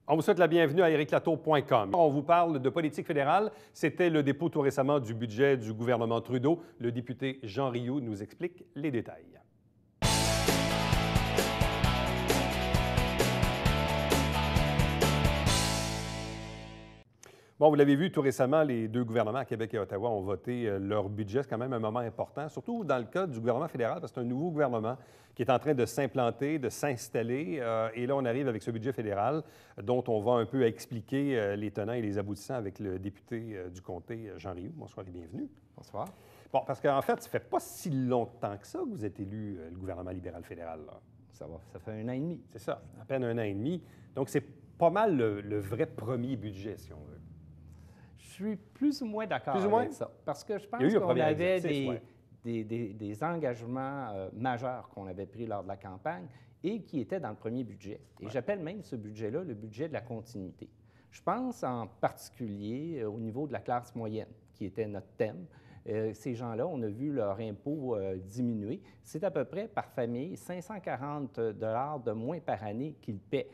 On vous souhaite la bienvenue à ériclatour.com. On vous parle de politique fédérale. C'était le dépôt tout récemment du budget du gouvernement Trudeau. Le député Jean Rioux nous explique les détails. Bon, vous l'avez vu tout récemment, les deux gouvernements, à Québec et Ottawa, ont voté leur budget. C'est quand même un moment important, surtout dans le cas du gouvernement fédéral, parce que c'est un nouveau gouvernement qui est en train de s'implanter, de s'installer. Et là, on arrive avec ce budget fédéral dont on va un peu expliquer les tenants et les aboutissants avec le député du comté, Jean Rioux. Bonsoir et bienvenue. Bonsoir. Bon, parce qu'en fait, ça ne fait pas si longtemps que ça que vous êtes élu, le gouvernement libéral fédéral, là. Ça fait 1 an et demi. C'est ça, à peine 1 an et demi. Donc, c'est pas mal le vrai premier budget, si on veut. Je suis plus ou moins d'accord avec ça. Parce que je pense qu'on avait des engagements majeurs qu'on avait pris lors de la campagne et qui étaient dans le premier budget. Et j'appelle même ce budget-là le budget de la continuité. Je pense en particulier au niveau de la classe moyenne, qui était notre thème. Ces gens-là, on a vu leur impôt diminuer. C'est à peu près par famille 540 $ de moins par année qu'ils paient.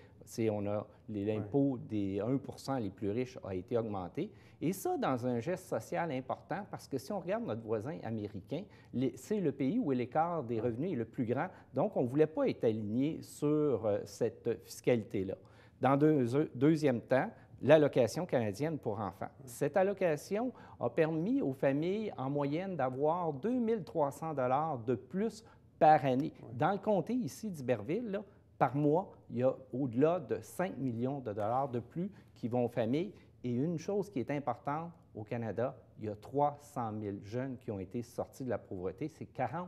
L'impôt des 1 les plus riches a été augmenté. Et ça, dans un geste social important, parce que si on regarde notre voisin américain, c'est le pays où l'écart des revenus est le plus grand. Donc, on ne voulait pas être aligné sur cette fiscalité-là. Dans deuxième temps, l'allocation canadienne pour enfants. Cette allocation a permis aux familles, en moyenne, d'avoir 2 300 $ de plus par année. Dans le comté ici d'Iberville, là, par mois, il y a au-delà de 5 millions de dollars de plus qui vont aux familles. Et une chose qui est importante au Canada, il y a 300 000 jeunes qui ont été sortis de la pauvreté. C'est 40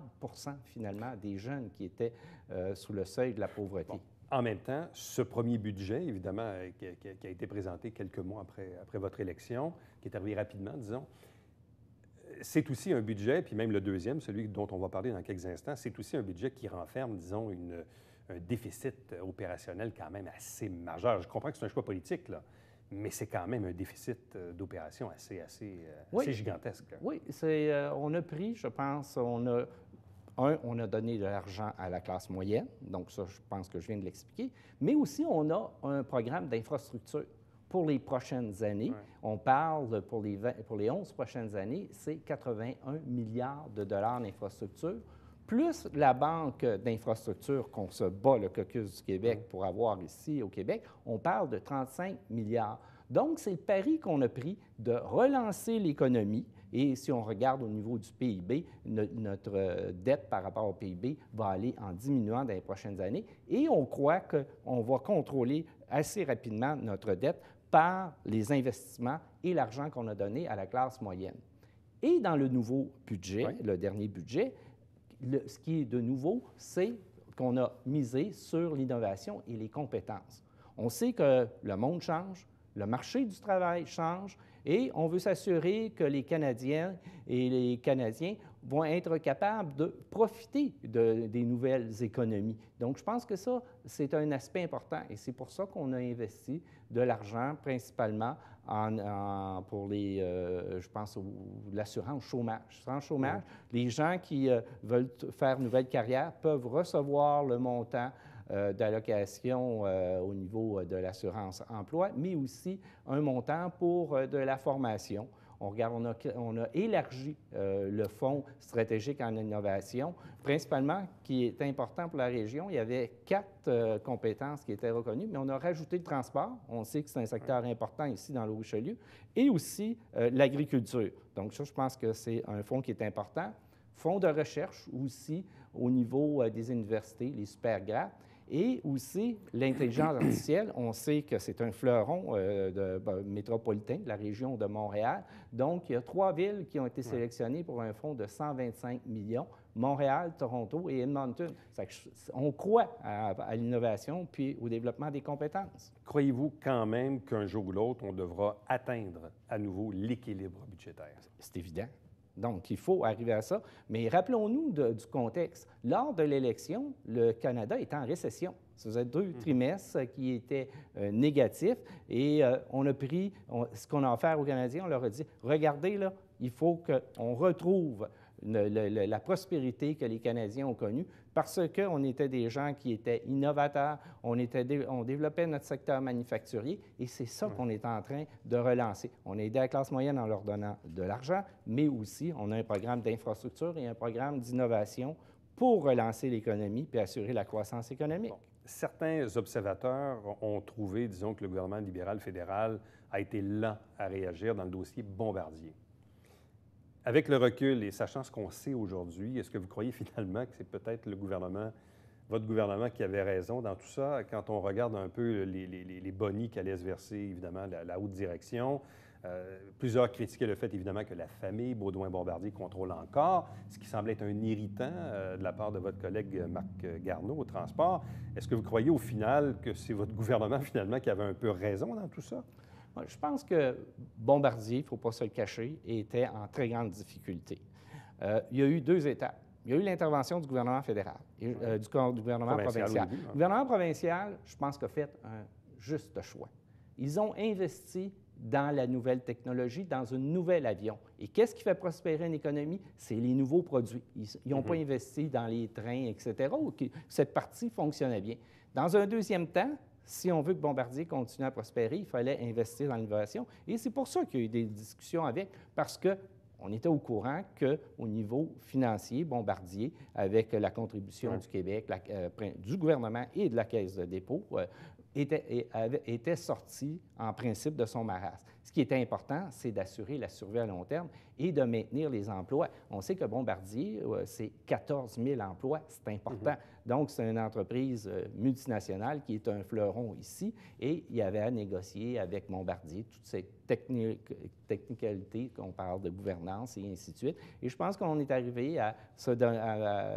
finalement des jeunes qui étaient sous le seuil de la pauvreté. Bon. En même temps, ce premier budget, évidemment, qui a été présenté quelques mois après votre élection, qui est arrivé rapidement, disons, c'est aussi un budget, puis même le deuxième, celui dont on va parler dans quelques instants, c'est aussi un budget qui renferme, disons, un déficit opérationnel quand même assez majeur. Je comprends que c'est un choix politique, là, mais c'est quand même un déficit d'opération assez gigantesque. Oui, on a pris, je pense, on a donné de l'argent à la classe moyenne, donc ça, je pense que je viens de l'expliquer, mais aussi on a un programme d'infrastructure pour les prochaines années. Ouais. On parle pour les 11 prochaines années, c'est 81 milliards de dollars d'infrastructure, plus la banque d'infrastructure qu'on se bat le caucus du Québec pour avoir ici au Québec, on parle de 35 milliards. Donc, c'est le pari qu'on a pris de relancer l'économie. Et si on regarde au niveau du PIB, notre dette par rapport au PIB va aller en diminuant dans les prochaines années. Et on croit qu'on va contrôler assez rapidement notre dette par les investissements et l'argent qu'on a donné à la classe moyenne. Et dans le nouveau budget, le dernier budget, ce qui est de nouveau, c'est qu'on a misé sur l'innovation et les compétences. On sait que le monde change, le marché du travail change et on veut s'assurer que les Canadiennes et les Canadiens vont être capables de profiter des nouvelles économies. Donc, je pense que ça, c'est un aspect important et c'est pour ça qu'on a investi de l'argent principalement pour je pense, l'assurance chômage. Sans chômage, les gens qui veulent faire une nouvelle carrière peuvent recevoir le montant d'allocation au niveau de l'assurance emploi, mais aussi un montant pour de la formation. On a élargi le Fonds stratégique en innovation, principalement, qui est important pour la région. Il y avait 4 compétences qui étaient reconnues, mais on a rajouté le transport. On sait que c'est un secteur important ici dans le Haut-Richelieu, et aussi l'agriculture. Donc ça, je pense que c'est un fonds qui est important. Fonds de recherche aussi au niveau des universités, les supergrades. Et aussi, l'intelligence artificielle, on sait que c'est un fleuron métropolitain de la région de Montréal. Donc, il y a 3 villes qui ont été sélectionnées pour un fonds de 125 millions, Montréal, Toronto et Edmonton. On croit à l'innovation puis au développement des compétences. Croyez-vous quand même qu'un jour ou l'autre, on devra atteindre à nouveau l'équilibre budgétaire? C'est évident. Donc, il faut arriver à ça. Mais rappelons-nous du contexte. Lors de l'élection, le Canada était en récession. Ça faisait 2 trimestres qui étaient négatifs. Et on a pris ce qu'on a offert aux Canadiens. On leur a dit, regardez, là, il faut qu'on retrouve la prospérité que les Canadiens ont connue parce qu'on était des gens qui étaient innovateurs, on développait notre secteur manufacturier et c'est ça qu'on est en train de relancer. On a aidé la classe moyenne en leur donnant de l'argent, mais aussi on a un programme d'infrastructure et un programme d'innovation pour relancer l'économie et assurer la croissance économique. Bon. Certains observateurs ont trouvé, disons, que le gouvernement libéral fédéral a été lent à réagir dans le dossier Bombardier. Avec le recul et sachant ce qu'on sait aujourd'hui, est-ce que vous croyez finalement que c'est peut-être votre gouvernement qui avait raison dans tout ça? Quand on regarde un peu les bonis qu'allait se verser, évidemment, la haute direction, plusieurs critiquaient le fait, évidemment, que la famille Baudouin-Bombardier contrôle encore, ce qui semble être un irritant de la part de votre collègue Marc Garneau au transport. Est-ce que vous croyez au final que c'est votre gouvernement, finalement, qui avait un peu raison dans tout ça? Je pense que Bombardier, il ne faut pas se le cacher, était en très grande difficulté. Il y a eu 2 étapes. Il y a eu l'intervention du gouvernement fédéral et du gouvernement provincial. Le gouvernement provincial, je pense, a fait un juste choix. Ils ont investi dans la nouvelle technologie, dans un nouvel avion. Et qu'est-ce qui fait prospérer une économie? C'est les nouveaux produits. Ils n'ont pas investi dans les trains, etc., où cette partie fonctionnait bien. Dans un deuxième temps, si on veut que Bombardier continue à prospérer, il fallait investir dans l'innovation. Et c'est pour ça qu'il y a eu des discussions avec, parce qu'on était au courant qu'au niveau financier, Bombardier, avec la contribution du Québec, du gouvernement et de la Caisse de dépôt, était sorti en principe de son marasme. Ce qui était important, c'est d'assurer la survie à long terme et de maintenir les emplois. On sait que Bombardier, c'est 14 000 emplois, c'est important. Donc, c'est une entreprise multinationale qui est un fleuron ici et il y avait à négocier avec Bombardier toutes ces technicalités qu'on parle de gouvernance et ainsi de suite. Et je pense qu'on est arrivé à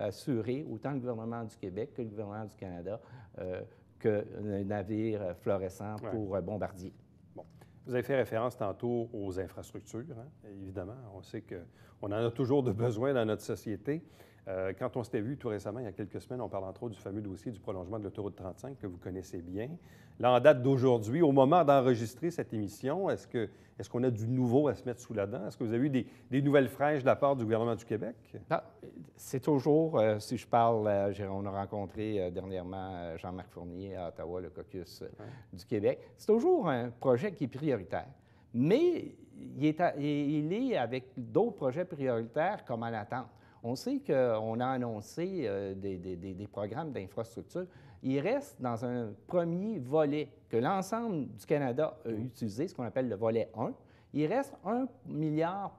assurer autant le gouvernement du Québec que le gouvernement du Canada que un navire florissant pour Bombardier. Bon. Vous avez fait référence tantôt aux infrastructures, hein? Évidemment. On sait qu'on en a toujours de besoin dans notre société. Quand on s'était vu tout récemment, il y a quelques semaines, on parle entre autres du fameux dossier du prolongement de l'autoroute 35 que vous connaissez bien. Là, en date d'aujourd'hui, au moment d'enregistrer cette émission, est-ce qu'on a du nouveau à se mettre sous la dent? Est-ce que vous avez eu des nouvelles fraîches de la part du gouvernement du Québec? C'est toujours, si je parle, on a rencontré dernièrement Jean-Marc Fournier à Ottawa, le caucus du Québec. C'est toujours un projet qui est prioritaire. Mais il est avec d'autres projets prioritaires comme à l'attente. On sait qu'on a annoncé des programmes d'infrastructure. Il reste dans un premier volet que l'ensemble du Canada a utilisé, ce qu'on appelle le volet 1. Il reste 1,2 milliard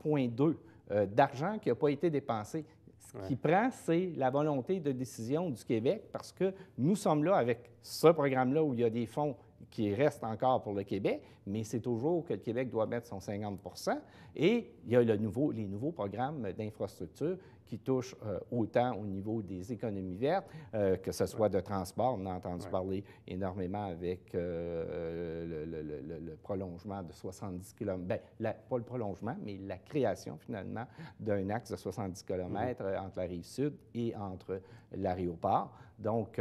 d'argent qui n'a pas été dépensé. Ce qui prend, c'est la volonté de décision du Québec parce que nous sommes là avec ce programme-là où il y a des fonds qui restent encore pour le Québec, mais c'est toujours que le Québec doit mettre son 50 % Et il y a les nouveaux programmes d'infrastructure qui touchent autant au niveau des économies vertes, que ce soit de transport. On a entendu parler énormément avec le prolongement de 70 km. Bien, pas le prolongement, mais la création, finalement, d'un axe de 70 km entre la Rive-Sud et entre l'aéroport. Donc,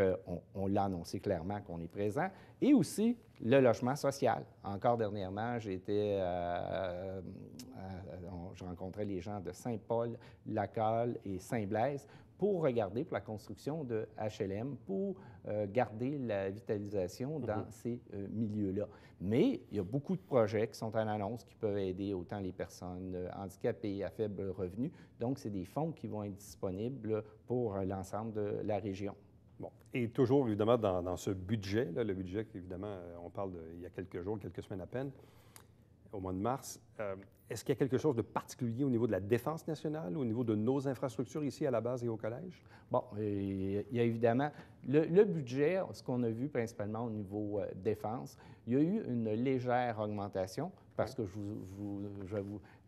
on l'a annoncé clairement qu'on est présent. Et aussi, le logement social. Encore dernièrement, je rencontrais les gens de Saint-Paul, Lacolle et Saint-Blaise pour regarder pour la construction de HLM, pour garder la vitalisation dans ces milieux-là. Mais il y a beaucoup de projets qui sont en annonce qui peuvent aider autant les personnes handicapées à faible revenu. Donc, c'est des fonds qui vont être disponibles pour l'ensemble de la région. Bon. Et toujours, évidemment, dans ce budget, là, le budget qu'évidemment, on parle il y a quelques jours, quelques semaines à peine, au mois de mars, est-ce qu'il y a quelque chose de particulier au niveau de la défense nationale, au niveau de nos infrastructures ici à la base et au collège? Bon, il y a évidemment le budget, ce qu'on a vu principalement au niveau défense, il y a eu une légère augmentation parce que je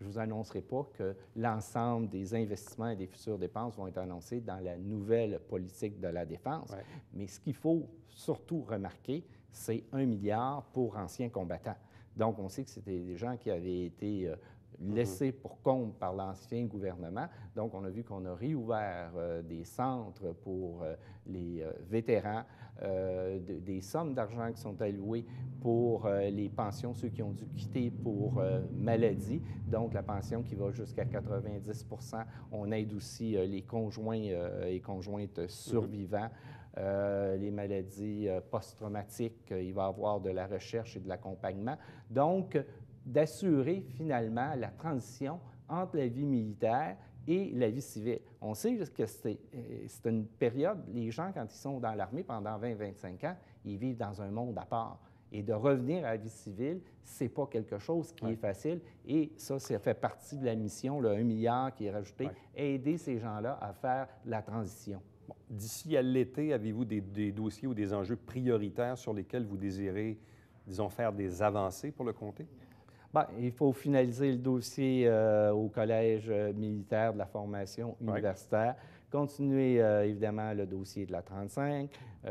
vous annoncerai pas que l'ensemble des investissements et des futures dépenses vont être annoncés dans la nouvelle politique de la défense. Mais ce qu'il faut surtout remarquer, c'est 1 milliard pour anciens combattants. Donc, on sait que c'était des gens qui avaient été laissés pour compte par l'ancien gouvernement. Donc, on a vu qu'on a réouvert des centres pour les vétérans, des sommes d'argent qui sont allouées pour les pensions, ceux qui ont dû quitter pour maladie, donc la pension qui va jusqu'à 90 %. On aide aussi les conjoints et conjointes survivants. Les maladies post-traumatiques, il va y avoir de la recherche et de l'accompagnement. Donc, d'assurer finalement la transition entre la vie militaire et la vie civile. On sait que c'est une période, les gens, quand ils sont dans l'armée pendant 20-25 ans, ils vivent dans un monde à part. Et de revenir à la vie civile, ce n'est pas quelque chose qui est facile. Et ça fait partie de la mission, le 1 milliard qui est rajouté, aider ces gens-là à faire la transition. Bon. D'ici à l'été, avez-vous des dossiers ou des enjeux prioritaires sur lesquels vous désirez, disons, faire des avancées pour le comté? Bien, il faut finaliser le dossier au Collège militaire de la formation universitaire, continuer évidemment le dossier de la 35.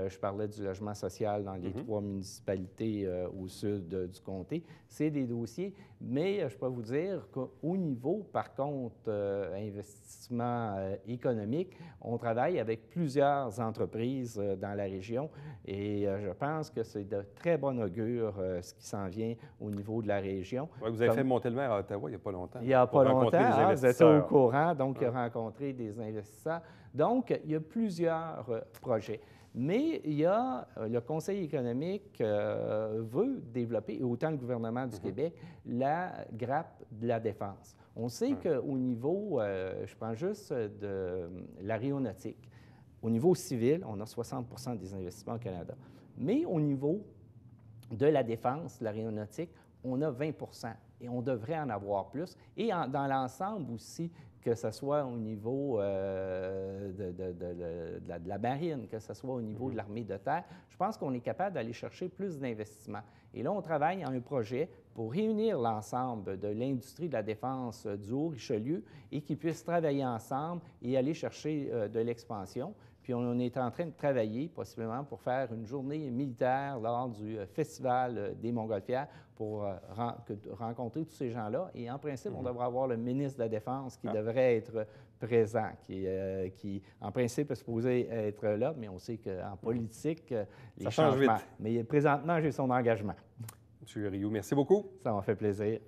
Je parlais du logement social dans les 3 municipalités au sud du comté. C'est des dossiers, mais je peux vous dire qu'au niveau, par contre, investissement économique, on travaille avec plusieurs entreprises dans la région et je pense que c'est de très bon augure ce qui s'en vient au niveau de la région. Ouais, vous avez fait monter le maire à Ottawa il n'y a pas longtemps. Il n'y a pas longtemps, vous êtes au courant, donc il a rencontré des investisseurs. Donc, il y a plusieurs projets. Mais il y a, le Conseil économique veut développer, et autant le gouvernement du Québec, la grappe de la défense. On sait qu'au niveau, je prends juste de l'aéronautique, au niveau civil, on a 60 % des investissements au Canada. Mais au niveau de la défense, de l'aéronautique, on a 20 % et on devrait en avoir plus. Et dans l'ensemble aussi, que ce soit au niveau de la marine, que ce soit au niveau de l'armée de terre, je pense qu'on est capable d'aller chercher plus d'investissements. Et là, on travaille à un projet pour réunir l'ensemble de l'industrie de la défense du Haut-Richelieu et qu'ils puissent travailler ensemble et aller chercher de l'expansion. Puis on est en train de travailler possiblement pour faire une journée militaire lors du Festival des Montgolfières pour rencontrer tous ces gens-là. Et en principe, on devrait avoir le ministre de la Défense qui devrait être présent, qui en principe est supposé être là, mais on sait qu'en politique, les changements. Mais présentement, j'ai son engagement. M. Rioux, merci beaucoup. Ça m'a fait plaisir.